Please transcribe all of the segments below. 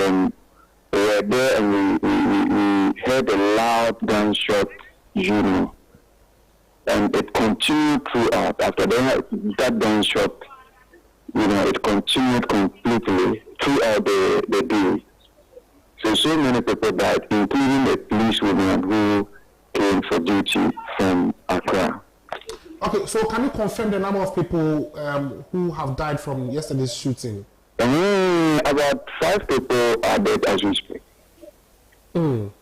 then we were there and we heard a loud gunshot, and it continued throughout. After that gunshot, it continued completely throughout the day. So many people died, including the police woman who came for duty from Accra. Okay, so can you confirm the number of people who have died from yesterday's shooting? About 5 people are dead as we speak. And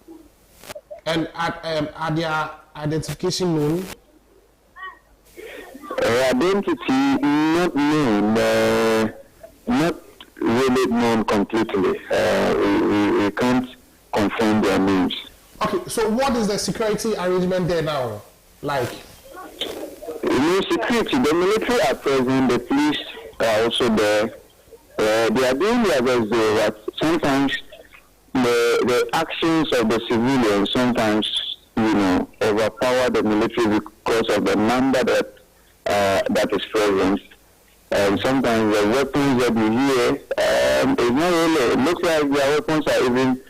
are their identification known? Identity not known, not really known completely. We can't confirm their names. Okay, so what is the security arrangement there now like? Security, the military are present, the police are also there. They are doing their best there, but sometimes the actions of the civilians sometimes, overpower the military because of the number that is present. And sometimes the weapons that you hear, it's not really, it looks like their weapons are even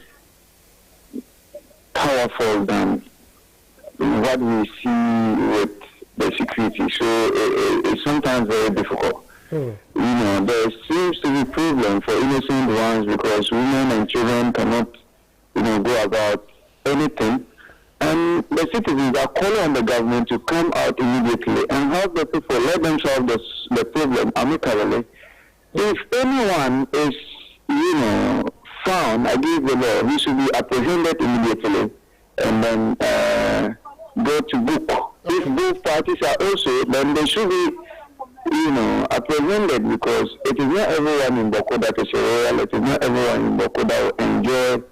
powerful than what we see with the security. So it's sometimes very difficult. There seems to be problem for innocent ones because women and children cannot, go about anything. And the citizens are calling on the government to come out immediately and help the people, let them solve the problem amicably. If anyone is, found against the law, he should be apprehended immediately and then go to book. If both parties are also, then they should be, apprehended, because it is not everyone in Boko that is a royal, it is not everyone in Boko that will enjoy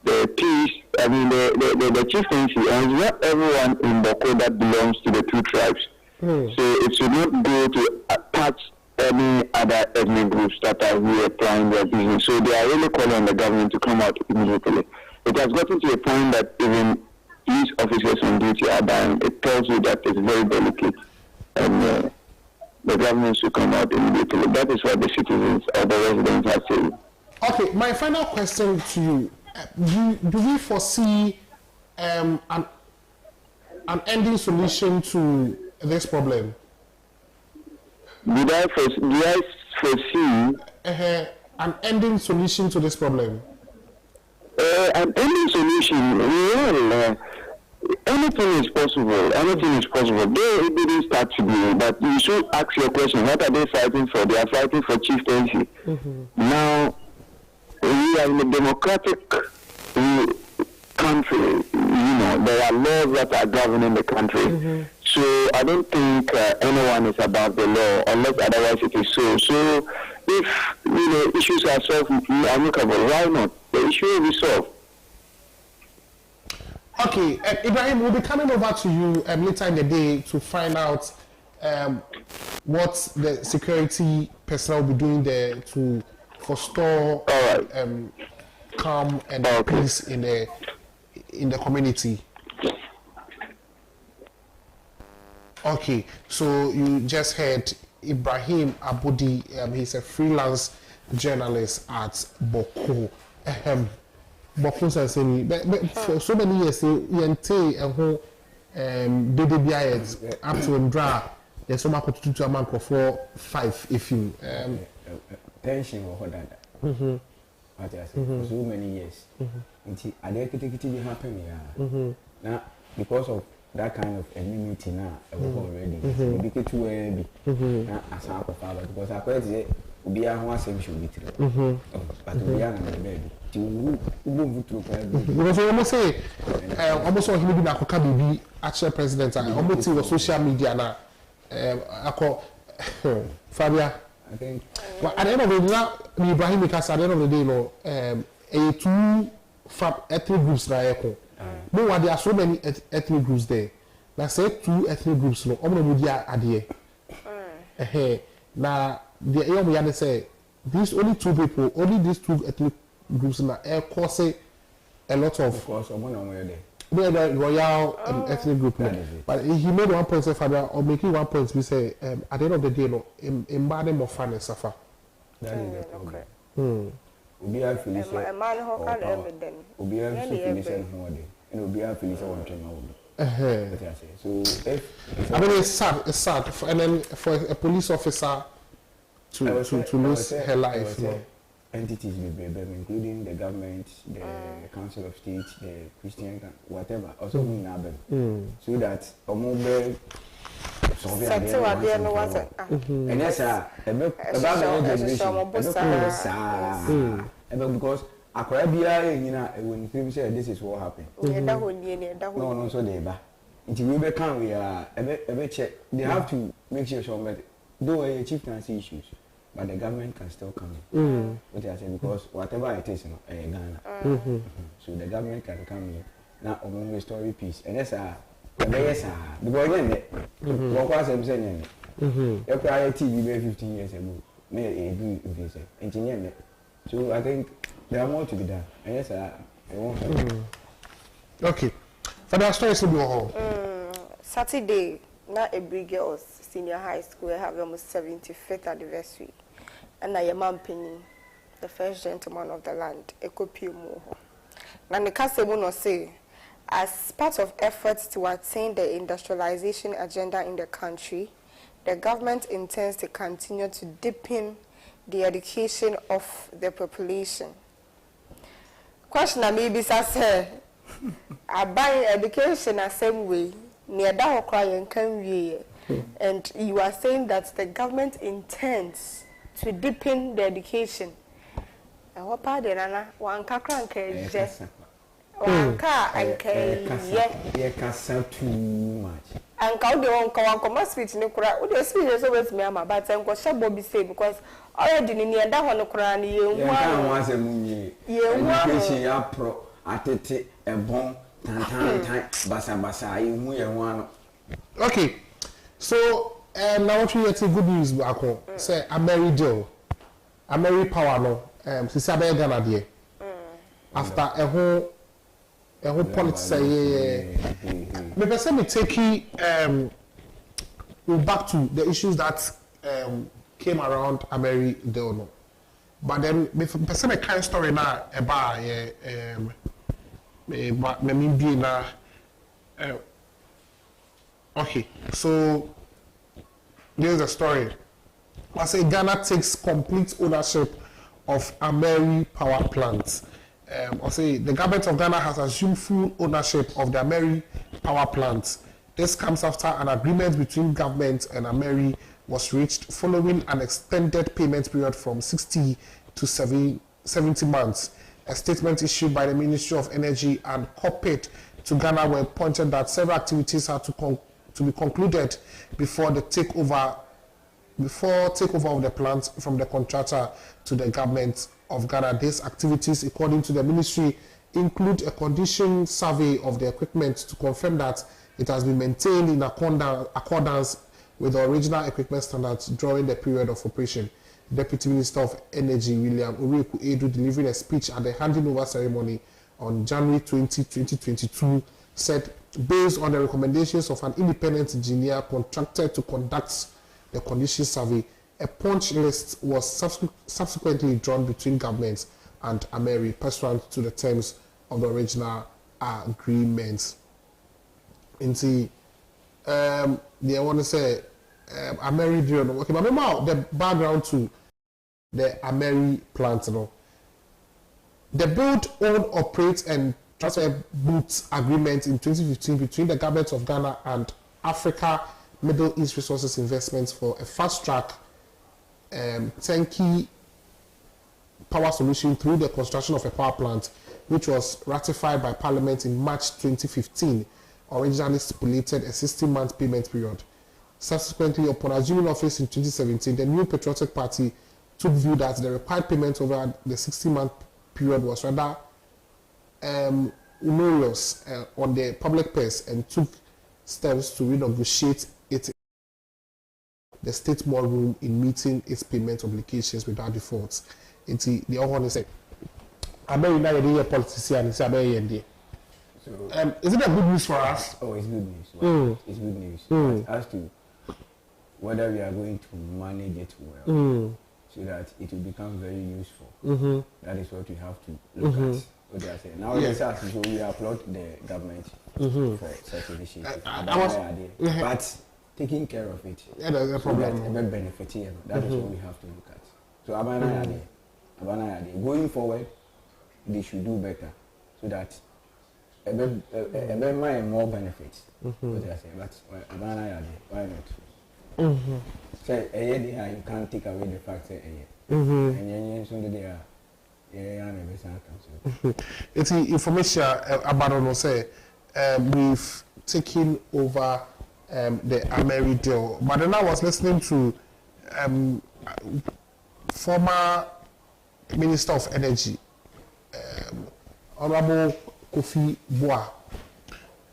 the peace, the chieftaincy, and it's not everyone in Boko that belongs to the 2 tribes. So it should not go to touch any other ethnic groups that are here applying their business. So they are really calling on the government to come out immediately. It has gotten to a point that even police officers on duty are dying. It tells you that it's very delicate, and the government should come out immediately. That is what the citizens or the residents are saying. Okay, my final question to you: do we foresee an ending solution to this problem? Did I foresee an ending solution to this problem? An ending solution? Well, anything is possible. Anything is possible. Though it didn't start today, but you should ask your question: what are they fighting for? They are fighting for chieftaincy. Now, we are in a democratic country. There are laws that are governing the country. So I don't think anyone is above the law, unless otherwise it is so. So if issues are solved amicable, why not? The issue will be solved. Okay, Ibrahim, we'll be coming over to you later in the day to find out what the security personnel will be doing there to forestall calm and peace in the community. Okay, so you just heard Ibrahim Abudi. He's a freelance journalist at Boko. Boko says, but for so many years, yente and DDBI up to Ndra. There's so much to a month for 5 if you tension or that. What I said for so many years. Until I didn't happen now because of that kind of enmity now already. Because too early. As a father, because I quite say we are one same should be true. But we are not baby. Because I almost say almost all him be Nakoka BB actual president and almost was social media now. I call Fabia. I think at the end of the day, Ibrahim, because at the end of the day, a 2 ethnic groups na echo. No, there are so many ethnic groups there. Now say 2 ethnic groups no, omodia adie. Now the aim we say these only 2 people, only these 2 ethnic groups na cause a lot of course someone there. The royal ethnic group, but he made 1 point, father, or making 1 point. We say at the end of the day, no, embarrassing more fun and suffer. That is the problem. Obi a feel say a man who can evident. Obi a feel say no dey. And Obi a feel say one train ma obi. So if I mean it's sad for, and then for a police officer to lose her life. Entities including the government, the Council of State, the Christian, whatever, also in Abel. So that Omobe and that's because Akrabia, you know, when people say this is what happened. No, so they ba. Until we become we are a check. They have to make sure somebody though a chieftaincy issues. But the government can still come in. What I say, because whatever it is, Ghana. So the government can come in. Now, among the story piece. And that's because what was I'm saying? You cry TV 15 years ago. May I agree with you, engineer. So I think there are more to be done. And yes, I won't. Okay. For the story to be home. Saturday, not a big girls senior high school have almost 75th anniversary. And I am Penny, the first gentleman of the land, Ekopiomo. Now the Kasebo say, as part of efforts to attain the industrialization agenda in the country, the government intends to continue to deepen the education of the population. Question I maybe say, I buy education the same way, near that crying can we, and you are saying that the government intends to deepen the education. And what part of Nana? One kakran just one car and can't too much. And cow the one come speech in the crowd. Would you speak as always, Mamma? But I'm going to Bobby say because already near that one, the crown, you want a moon, you pro at it a bone, time, basa, you one. Okay, so. Now what we get good news back home. Say Amerii Power no. Since I began at the after a whole politics say. Me person me take back to the issues that came around Amerii no. But then me person me kind story na about me mean be na. Okay, so. There's a story. I say Ghana takes complete ownership of Amerii Power Plant. I say the government of Ghana has assumed full ownership of the Amerii Power Plant. This comes after an agreement between government and Amerii was reached following an extended payment period from 60 to 70 months. A statement issued by the Ministry of Energy and Corporate to Ghana were pointed that several activities had to be concluded before takeover of the plant from the contractor to the government of Ghana. These activities, according to the ministry, include a condition survey of the equipment to confirm that it has been maintained in accordance with the original equipment standards during the period of operation. Deputy Minister of Energy William Uriku Edu, delivering a speech at the handing over ceremony on January 20, 2022, said based on the recommendations of an independent engineer contracted to conduct the condition survey, a punch list was subsequently drawn between governments and Amerii pursuant to the terms of the original agreement. I want to say Amerii deal. Okay, but remember the background to the Amerii plant. The build, own, operate, and transfer boots agreement in 2015 between the government of Ghana and Africa Middle East Resources Investments for a fast-track turnkey power solution through the construction of a power plant, which was ratified by Parliament in March 2015, originally stipulated a 60-month payment period. Subsequently, upon assuming office in 2017, the New Patriotic Party took view that the required payment over the 60-month period was rather onerous on the public purse and took steps to renegotiate it. The state more room in meeting its payment obligations without defaults. The other one is said, Amerii na yedi politician is Amerii and so is it a good news for us? Oh, it's good news. Well, it's good news. As to whether we are going to manage it well. so that it will become very useful. Mm-hmm. That is what we have to look at. What they are saying. Now, yes, so we applaud the government for such initiatives. But taking care of it, that's a problem. So that benefiting, that is what we have to look at. So Abana going forward, they should do better so that more benefits. What they are saying. But Abana why not? So you can't take away the fact that and so they are. It's information about on say we've taken over the Ameri deal, but then I was listening to former Minister of Energy, Honorable Kofi Boah,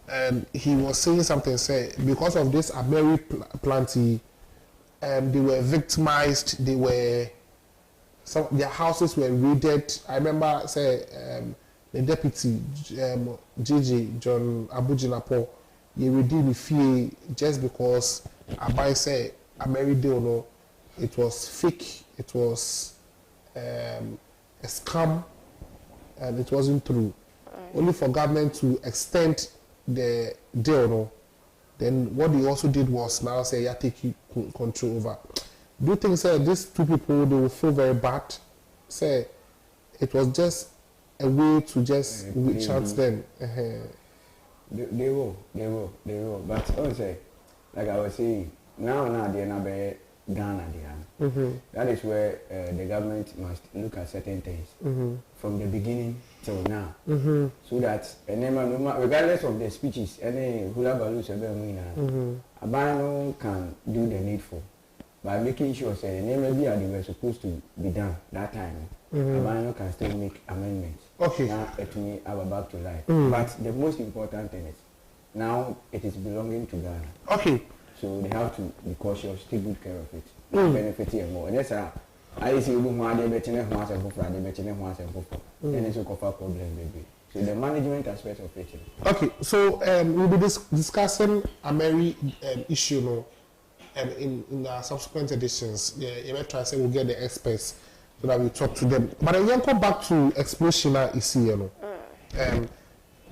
and he was saying something. Say because of this Ameri planting, they were victimized. They were. Their houses were raided. I remember, say, the deputy, JJ, John Abujinapo, he redeemed the fee just because Abai said, Ameride, it was fake, it was a scam, and it wasn't true. Only for government to extend the deal, then what they also did was now say, yeah, take control over. Do you think, sir, these two people, they will feel very bad? Say, it was just a way to just reach out to them. They will. But also, like I was saying, now they're not very Ghana. That is where the government must look at certain things from the beginning till now, so that regardless of the speeches, any hula balloons Abano can do the needful. By making sure say maybe they were supposed to be done that time, Abano can still make amendments. Okay. Now it may have back to life. But the most important thing is now it is belonging to Ghana. Okay. So they have to be cautious, take good care of it, benefit it more. And that's I see you want to bet in once and before, then it's a problem, baby. So the management aspect of it. Okay, so we'll be discussing Ameri issue now. In our subsequent editions, you might try to say we'll get the experts so that we talk to them. But then come back to explosion is here.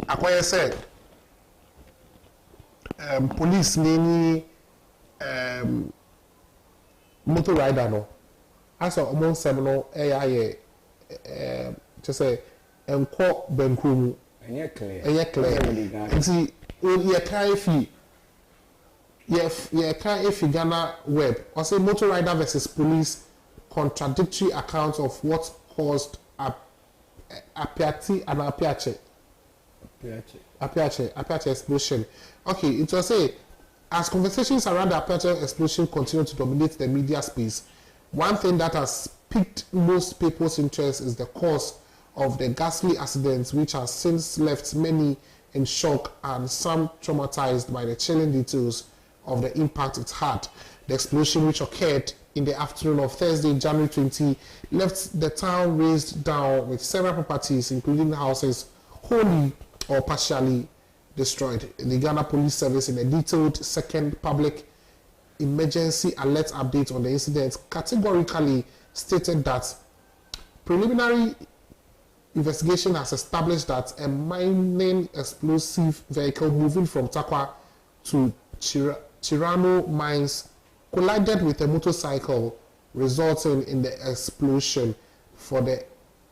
Akoya said, police nini motor rider no. As a almost seminal just say enko benkumu. And clear. And see, you can't fee. If Ghana web or say motor rider versus police contradictory accounts of what caused Apiati and Apiache explosion. Okay, it was say as conversations around the Apiache explosion continue to dominate the media space, one thing that has piqued most people's interest is the cause of the ghastly accident, which has since left many in shock and some traumatized by the chilling details of the impact it had. The explosion, which occurred in the afternoon of Thursday, January 20, left the town razed down with several properties, including houses, wholly or partially destroyed. The Ghana Police Service, in a detailed second public emergency alert update on the incident, categorically stated that preliminary investigation has established that a mining explosive vehicle moving from Takwa to Chirano mines collided with a motorcycle, resulting in the explosion. For the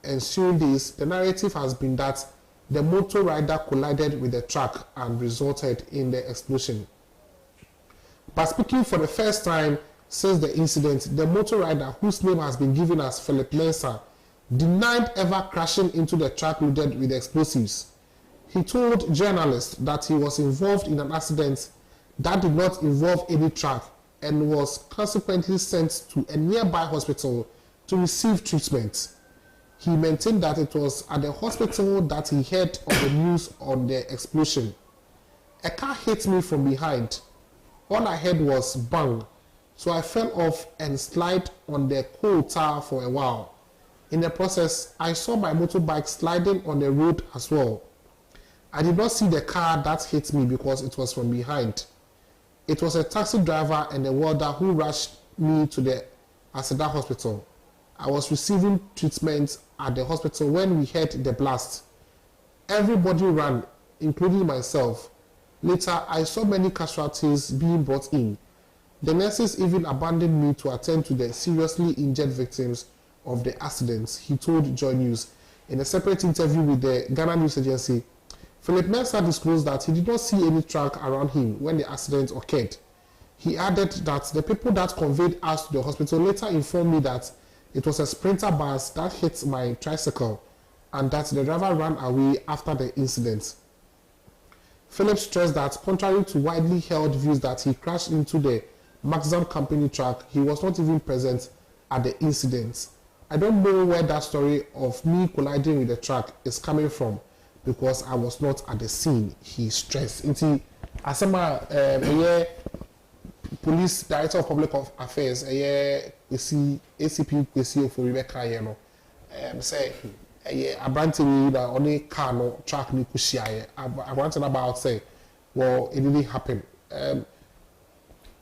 ensuing days, the narrative has been that the motor rider collided with the truck and resulted in the explosion. But speaking for the first time since the incident, the motor rider, whose name has been given as Philip Mensah, denied ever crashing into the truck loaded with explosives. He told journalists that he was involved in an accident that did not involve any truck and was consequently sent to a nearby hospital to receive treatment. He maintained that it was at the hospital that he heard of the news on the explosion. A car hit me from behind. All I heard was bang, so I fell off and slid on the coal tar for a while. In the process, I saw my motorbike sliding on the road as well. I did not see the car that hit me because it was from behind. It was a taxi driver and a welder who rushed me to the Aseda hospital. I was receiving treatment at the hospital when we heard the blast. Everybody ran, including myself. Later, I saw many casualties being brought in. The nurses even abandoned me to attend to the seriously injured victims of the accidents, he told Joy News. In a separate interview with the Ghana News Agency, Philip Mensah disclosed that he did not see any truck around him when the accident occurred. He added that the people that conveyed us to the hospital later informed me that it was a Sprinter bus that hit my tricycle and that the driver ran away after the incident. Philip stressed that contrary to widely held views that he crashed into the Maxam company truck, he was not even present at the incident. I don't know where that story of me colliding with the truck is coming from because I was not at the scene, he stressed. Inti asema police director of public affairs ACP Kwesi for Rebecca no say abrantery na only car no truck ni kushia abrantery about say well it didn't happen.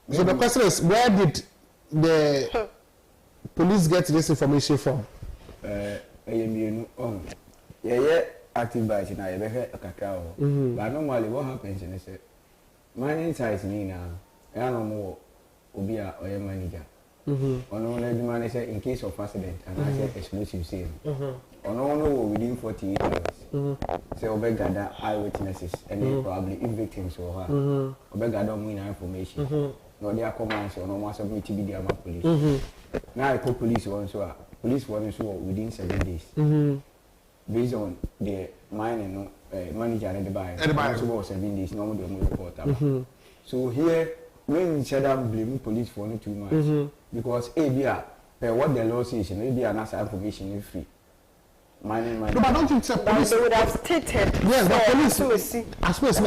So the question is, where did the police get this information from? Active by China, you better a cacao. But normally, what happens in this? My insights mean I no more Obia or a manager. Or no manager in case of accident and I said explosive scene. Or no within 48 hours. So Obega that eyewitnesses and then probably if victims or her. Obega don't win information. No, they are commands or no one submit to be the police. Now I call police one so police one so within 7 days. Based on the mining manager and the buyer, about 7 days, normally report. So here, when each other blame police for only 2 months, because what the law says, maybe another information is free. Mining. No, but I don't think so. Police would have stated. Yes, but police. I suppose and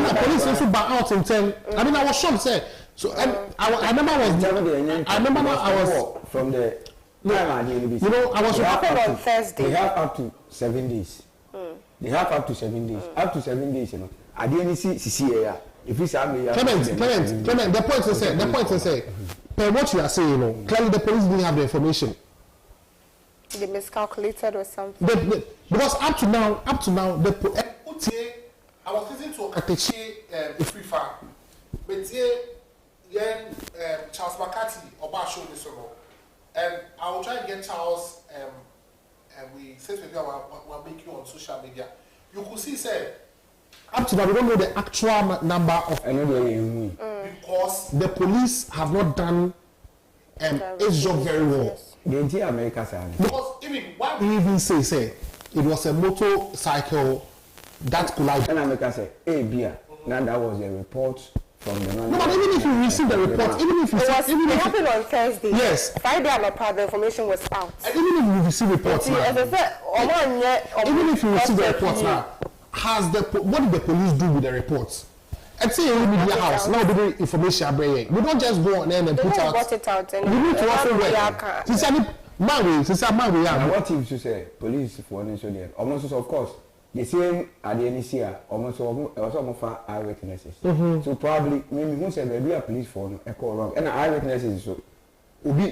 the police also back out and tell. I mean, I was shocked, say. So I remember I was from the. You know, I was happened on Thursday. They have up to 7 days. They have up to 7 days. Up to 7 days, you know. I didn't see here. If it's Clement, the point is say, per what you are saying, you know, clearly the police didn't have the information. They miscalculated or something. Because up to now, I was listening to Ateche Ifrifa, but Charles Makati Obasho Nisono. I will try and get Charles, we since we're making on social media. You could see, say, up to now, we don't know the actual number of because the police have not done its job very well. The entire America side. Because even why do you even say it was a motorcycle that collided? And America say, hey, beer. Now that was a report. No, but even if you receive the report, even if you it happened on Thursday. Yes. Friday, the information was out. And even if you receive reports now, even if you receive the reports now, what did the police do with the reports? And say in the media house, now the information we don't just go on there and put out. We need to also work. What if you say police for one so there? Almost of course. The same at the NCA, almost also eyewitnesses. So probably, maybe who said there be a police for a call wrong. And eyewitnesses so will be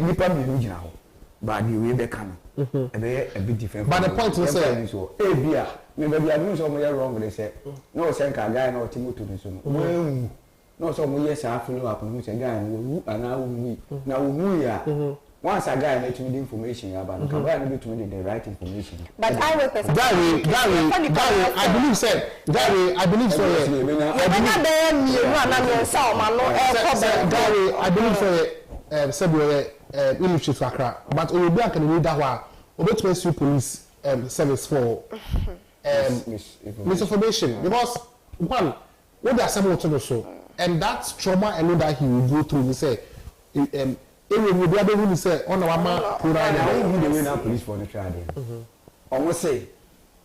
now. But the way they come, a bit different. But the point is saying, so, hey, beer, maybe I do somewhere wrong. They say, no, Senka guy, no Timothy. No, some years I follow up and who's a guy and now we now we are. Once a guy makes me the information about it, I need to make the right information. But eyewitness. Gary, I believe so. Gary, I believe so. I believe so. Said Illustrate Accra, but we be can read that one. Obey police service for misinformation because one, what they are saying to so, and that trauma and that he will go through. We say. Even with the other one, say, on our map, who the way now police for the trial. Almost say,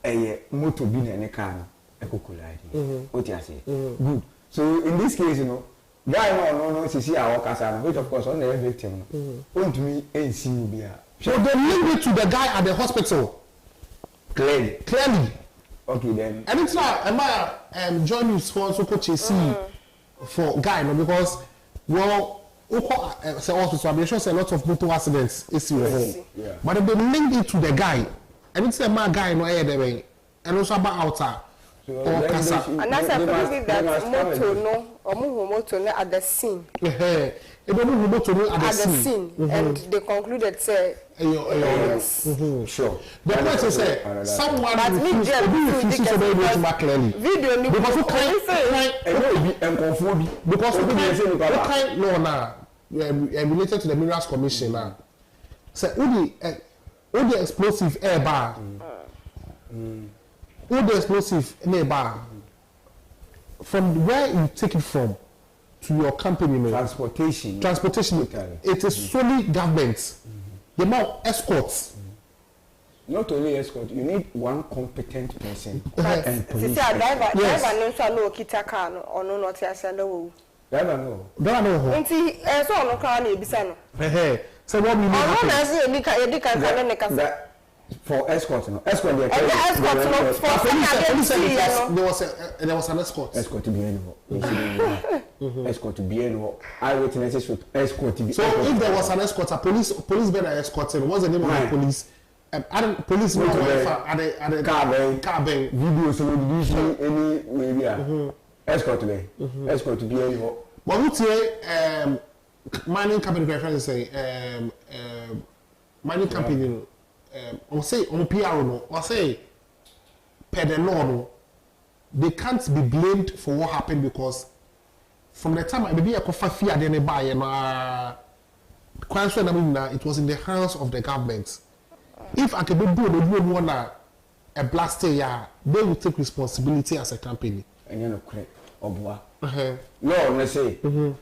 a motor being in a car, a cocolide. What you say? Good. So in this case, you know, guy no, see our casa, which of course on the victim, went to me and see you be. So they linked it to the guy at the hospital. Clearly. Okay then. And it's not, am John is also coaching for guy, no, because well. say also I'm sure say a lot of motor accidents is you. Yeah. But if they link it to the guy, and it's a man guy no air there, and also about outer. Or kasa. And that's a believe that motor no, or motor no at the scene. It don't motor no at the scene. And they concluded say yes. Sure. The point is say someone refuses to obey it back clearly. Video because who can't because who can't law now related to the Minerals Commission now. Say who the explosive air bar. Who the explosive air bar. From where you take it from to your company, transportation. It is solely government. The amount escorts. Not only escort, you need one competent person and police. Driver no kita car no or no not asendo. Driver no. Nti so no car na ebisa no. So what we need. Oh na say edi kan na kasa. For escort no. Escort dey carry. Escort no for there was an escort. Escort to be anywhere. Escort to be anywhere. Eyewitnesses with escort to be. So if there was an escort, a police better escorting. What's the name of the police? Police at the car video so usually any area. Escort to be anywhere. But what's here mining company reference say mining company on say on PR no or say per the law no they can't be blamed for what happened because from the time maybe a coffee fear then buy and it was in the hands of the government. If I can do one a blast here, they will take responsibility as a company. And you know correct obwa. No, let's say omo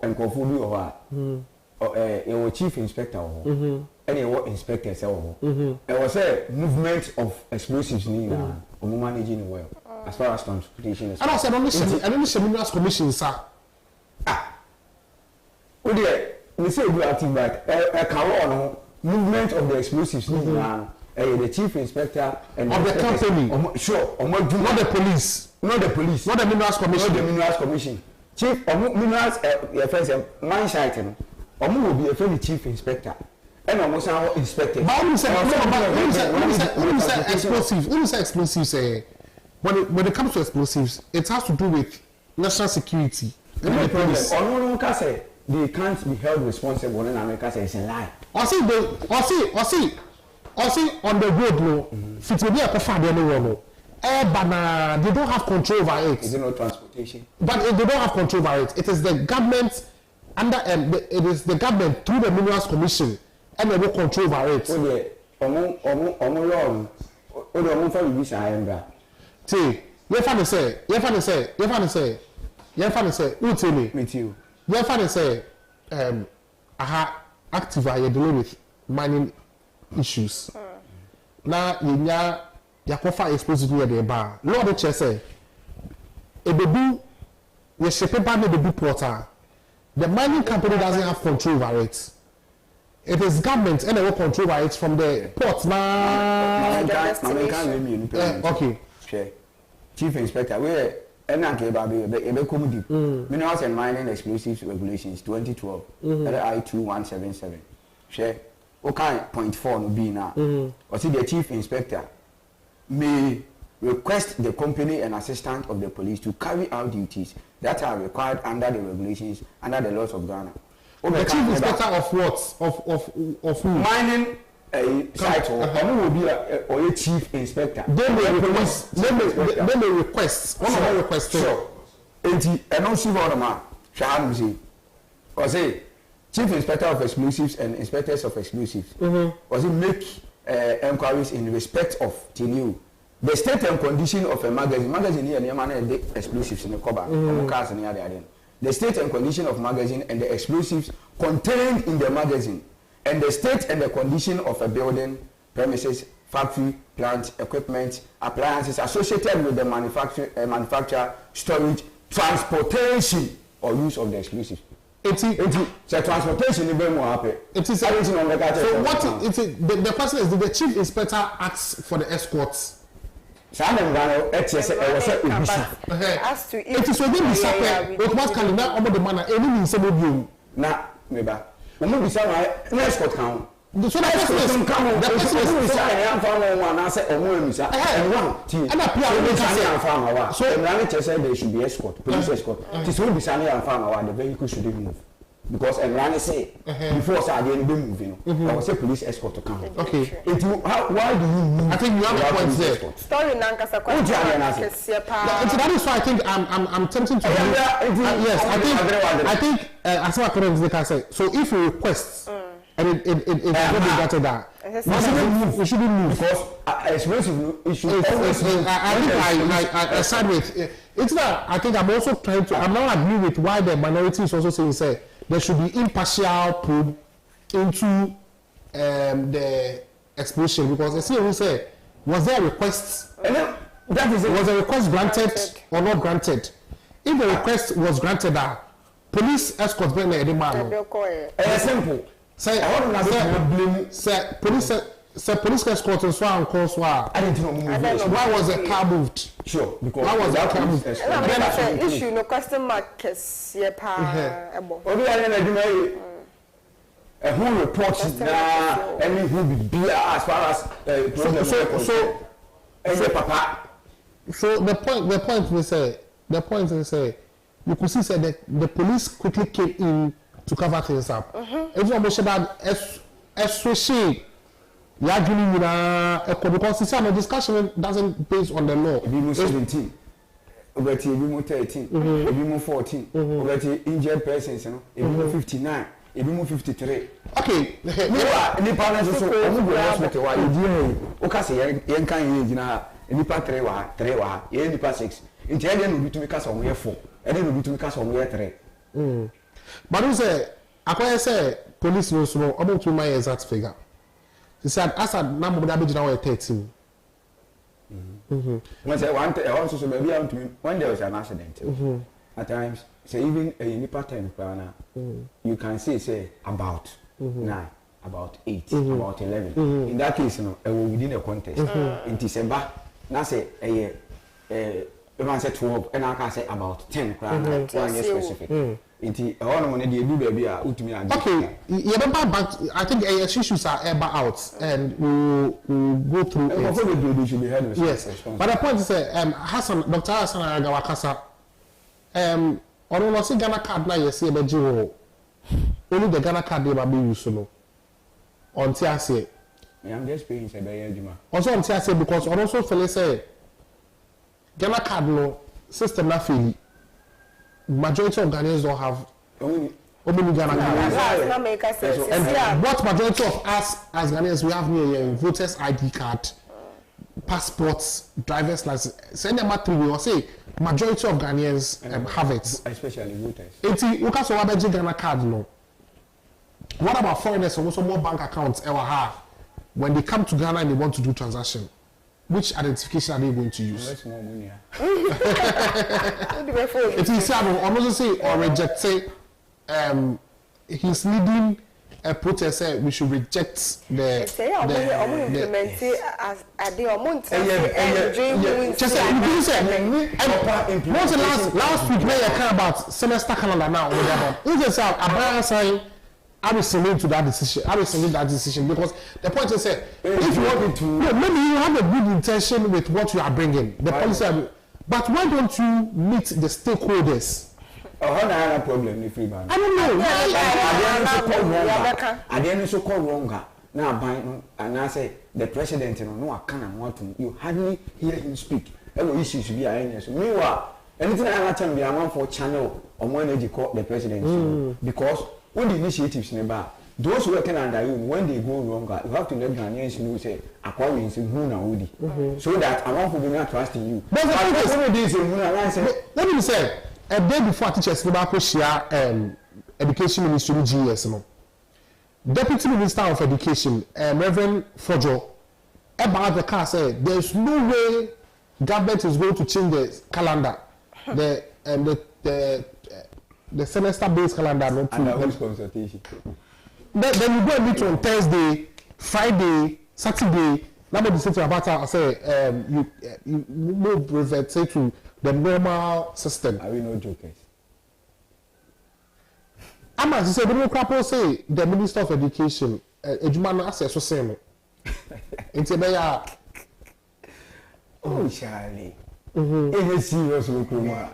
enkofu bi o chief inspector and a inspector say there was a movement of explosives in managing well as far as transportation is. And I said only Minerals Commission, sir. Oh dear, we say we acting back a movement of the explosives the chief inspector and of the company. Sure, not the police. Not the police. Not the Minerals Commission. Not the Minerals Commission. Chief Minerals mine site will be a friendly chief inspector. And almost our inspector. But when you say explosives, when it comes to explosives, it has to do with national security. No problem. No say they can't be held responsible when America says it's a lie. Or see on the road no, fit maybe a coffin there no. But they don't have control over it. Is it not transportation? But they don't have control over it. It is the government it is the government through the Minerals Commission. And they will control over it. Oh yeah, see, you funny say, who tell me? Me too. You funny say, active are you dealing with mining issues. Now, you kofa exposed to the bar. Lord the chair say, a baby, you ship a baby porter. The mining company doesn't have control over it. It is government and they will control it from the port now. Okay. Chief Inspector, we Minerals and Mining Explosives Regulations 2012, I-2177. Share. Okay, point 4 no be now. Or see the Chief Inspector may request the company and assistant of the police to carry out duties that are required under the regulations, under the laws of Ghana. The chief inspector of what? Of who? Mining site or will be a chief inspector. They may request. One of them request. Sure. And also one of them. Shall or say chief inspector of explosives and inspectors of explosives. Was it make inquiries in respect of the state and condition of a magazine here near man explosives in the cover cars near the the state and condition of magazine and the explosives contained in the magazine, and the state and the condition of a building, premises, factory, plant, equipment, appliances associated with the manufacture, storage, transportation, or use of the explosives. So transportation is very more happy. It is. So what? The question is: did the chief inspector ask for the escorts? Sanem Gano, excess, I was as to it is within the sapper, automatically not over the manner, any in some of you. Now, maybe. I'm going to be some escort count. So that person come on, the person is saying, I'm from one, I said, and one, and I farmer. So, the said there should be escort, police escort. It is only be Sunday and farmer, the vehicle should move. Because Rani say before I didn't be moving, I was a police escort to come. Okay. Why do you move? I think you have a point there. Story Nankasa question. That is why I think I'm tempted to. Yes, I think as far as they can say. So if you request and it will be better that we shouldn't move because expensive issue. I side with it's not. I think I'm also trying to. I'm not agree with why the minority is also saying say. There should be impartial probe into the explosion because I see who say was there a request? That is was the request granted or not granted? If the request was granted, police escort bring the man. Simple. Say police escort and so on cause why? I didn't know. Why was the car moved? Sure, because why was that car moved? Issue no question mark a whole report now, and who be as far as papa. So the point we say, you could see said that the police quickly came in to cover things up. Everyone was about associate. Because it's a discussion doesn't based on the law. If you 17, over if you 13, if you 14, over injured persons, if you 59, if you 53. Okay. The partners also why you do. Okay, young kind of nipa 3 nipa 6. In the end, we to make us on year 4, and then we to make us on year 3. But you say, I say, police knows no about to my exact figure. He said, as a number of damage now at 13. When I want also maybe when there was an accident, at times, say even a nipa 10 you can say about 9, about 8, about 11. In that case, within a contest. In December, now say everyone said 12, and I can say about 10. 1 year specific. Okay, I think issues are ever out, and we'll go through it. Yes, but the point is, Hassan, Dr. Hassan Agawakasa, on the Ghana card now, you see, only the Ghana card they will be used to on TSA. I'm just paying a also on TSA because also Phyllis say Ghana card no system na fail. Majority of Ghanaians don't have only Ghana cards. And what majority of us as Ghanaians we have near voters ID card, passports, driver's license. Send them 3 we will say majority of Ghanaians have it. Especially voters. It's because of our Ghana card no. What about foreigners who also more bank accounts ever have when they come to Ghana and they want to do transaction? Which identification are they going to use? That's more money. It is almost say or reject say he's leading a protest say we should reject the last week we care about semester calendar now I will submit to that decision. I will submit that decision because the point is that if you want to, maybe you have a good intention with what you are bringing, the policy, but why don't you meet the stakeholders? Oh, how no problem if free man. I don't know. I didn't so call wrong. Now, and I say the president, no, I cannot. You hardly hear him speak. Every issue should be a so meanwhile, anything I can be a one for channel on one energy call the president because. When the initiatives never, those working under you, when they go wrong, you have to let Ghanaians know, say, acquiring who now would so that I want to be not trusting you. But let me say, a day before teachers never share education ministry GS. Deputy Minister of Education, Reverend Fojo, about the car said, there's no way government is going to change the calendar, the semester-based calendar not to consultation. Then you go and meet on Thursday, Friday, Saturday, Now, the city about I say you move revert to the normal system. Are we no jokers? I'm as say the crap say the Minister of Education, Ejumana access so same. Into beya. Oh, Charlie. It is serious Okroma.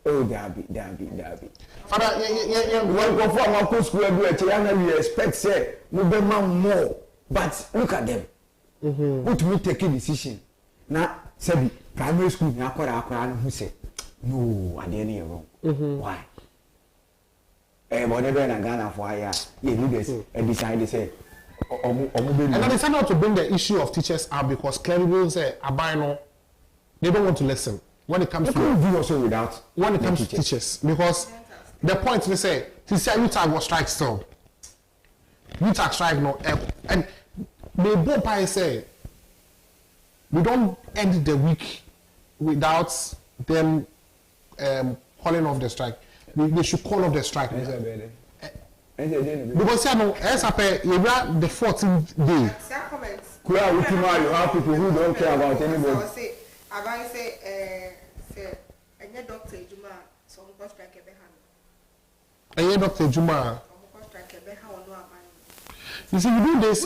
Oh, Dabi. Father, One go for my school do it, and we expect say we be more. But look at them. What we take a decision. Now, say primary school na akora who say no, I didn't wrong. Why? Whatever na Ghana for hire, you leaders and decide to say and I decided not to bring the issue of teachers up because clearly we say abino they don't want to listen when it comes to do also without when it comes to teachers because the point they say UTAG was strike still. UTAG strike no and they both by say we don't end the week without them calling off the strike. They should call off the strike. Because you know, as the 14th day. You have people who don't care about anybody. I say, Dr. Juma, so I'm strike a Dr. Juma. You see, you do this.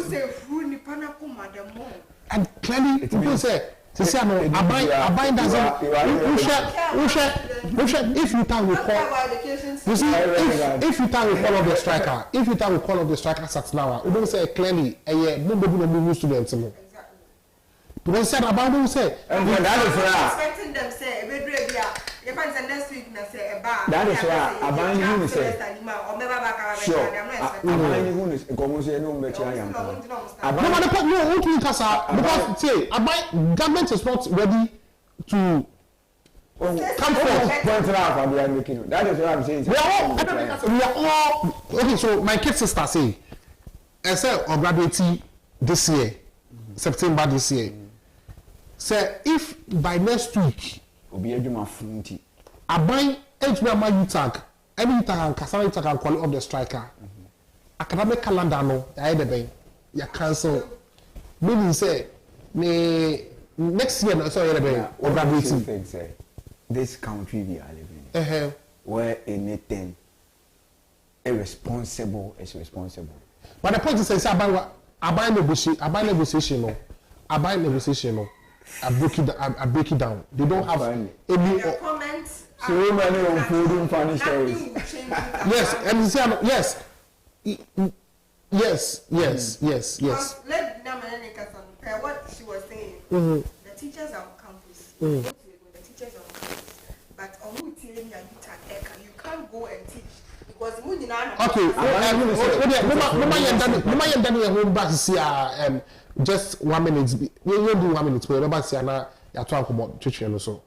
And clearly, people say, Abai doesn't. If you can recall, you see, if you can recall of the striker, if you can recall of the striker at now, we don't say clearly, nobody will be students. Because said about them say, and that is why expecting them say, you can say next week, say a bar. That is why Abai who say, sure, Abai who is almost no better. No, what we because say, government is not ready to come forth. Point out we are making. That is what I'm saying. We are all okay. So my kid sister say, I said, or graduating this year, September this year. Say if by next week, Abai HBMA UTAG, any UTAG and Kasana UTAG and quality of the striker. Academic calendar no, I had the you cancel. Meaning say, next year no, sorry, or graduating. This country we are living, where anything irresponsible is responsible. But the point is, Abai negotiation, no, I break it down. They don't have any comments. So many of food funny stories. Yes, and you say yes. Let what she was saying. The teachers are on campus. The teachers are on campus. But on you can't go and teach because just 1 minute. We will do 1 minute. We will see na ya to akomo twetwe no so.